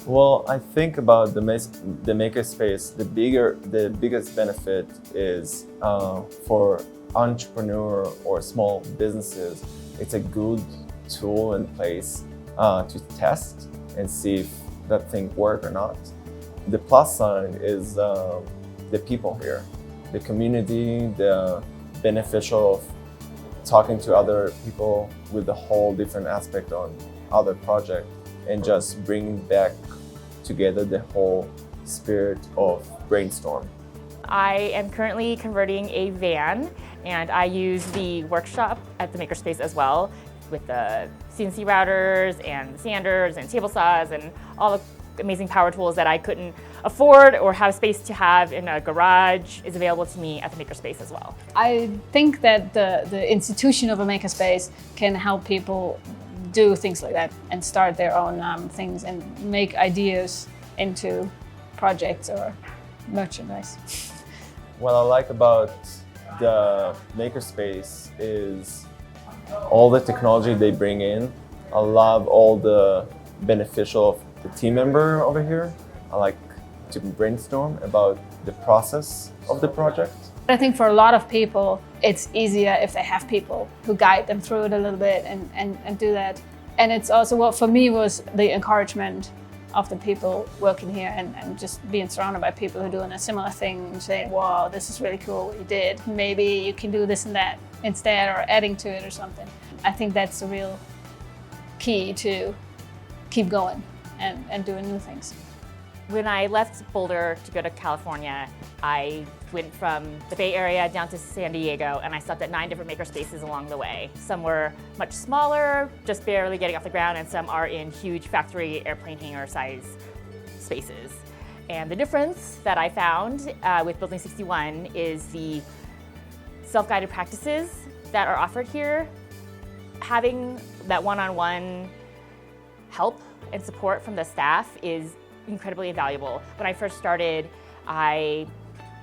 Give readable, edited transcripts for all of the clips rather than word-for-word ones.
Well, I think about the makerspace. The biggest benefit is for entrepreneur or small businesses. It's a good tool and place to test and see if that thing work or not. The plus side is the people here, the community, the beneficial of talking to other people with a whole different aspect on other project, and just bringing back together the whole spirit of brainstorm. I am currently converting a van, and I use the workshop at the makerspace as well, with the CNC routers and sanders and table saws and all the amazing power tools that I couldn't afford or have space to have in a garage is available to me at the makerspace as well. I think that the institution of a makerspace can help people do things like that and start their own things and make ideas into projects or merchandise. What I like about the makerspace is all the technology they bring in. I love all the beneficial of the team member over here. I like to brainstorm about the process of the project. I think for a lot of people, it's easier if they have people who guide them through it a little bit and do that. And it's also what for me was the encouragement of the people working here and just being surrounded by people who are doing a similar thing and saying, wow, this is really cool what you did. Maybe you can do this and that instead, or adding to it or something. I think that's the real key to keep going and doing new things. When I left Boulder to go to California, I went from the Bay Area down to San Diego, and I stopped at 9 different makerspaces along the way. Some were much smaller, just barely getting off the ground, and some are in huge factory airplane hangar size spaces. And the difference that I found with Building 61 is the self-guided practices that are offered here. Having that one-on-one help and support from the staff is incredibly invaluable. When I first started, I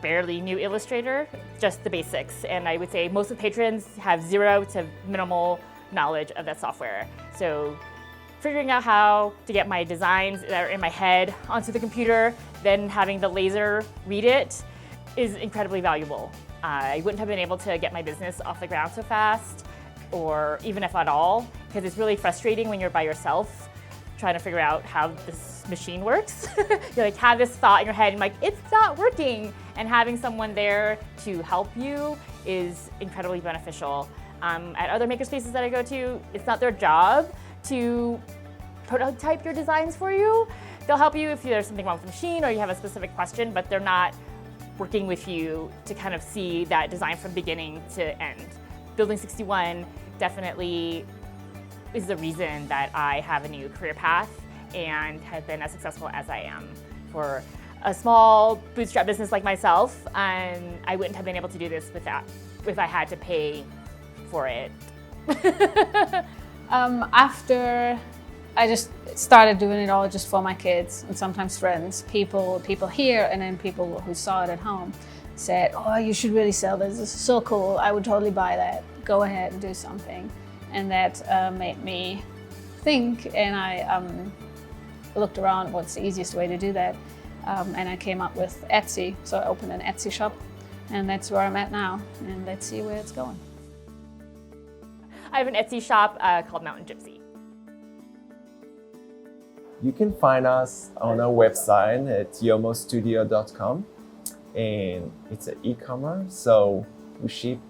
barely knew Illustrator, just the basics. And I would say most of the patrons have zero to minimal knowledge of that software. So figuring out how to get my designs that are in my head onto the computer, then having the laser read it is incredibly valuable. I wouldn't have been able to get my business off the ground so fast, or even if at all, because it's really frustrating when you're by yourself trying to figure out how this machine works. You like have this thought in your head and like, it's not working. And having someone there to help you is incredibly beneficial. At other makerspaces that I go to, it's not their job to prototype your designs for you. They'll help you if there's something wrong with the machine or you have a specific question, but they're not working with you to kind of see that design from beginning to end. Building 61 definitely is the reason that I have a new career path and have been as successful as I am. For a small bootstrap business like myself, I wouldn't have been able to do this without, if I had to pay for it. After I just started doing it all just for my kids and sometimes friends, people here and then people who saw it at home said, oh, you should really sell this. This is so cool. I would totally buy that. Go ahead and do something. And that made me think, and I looked around what's the easiest way to do that. And I came up with Etsy. So I opened an Etsy shop, and that's where I'm at now. And let's see where it's going. I have an Etsy shop called Mountain Gypsy. You can find us on our website at yomostudio.com, and it's an e-commerce, so we ship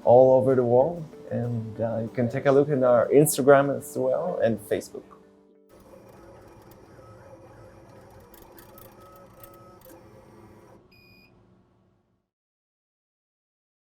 all over the world. And you can take a look at our Instagram as well and Facebook.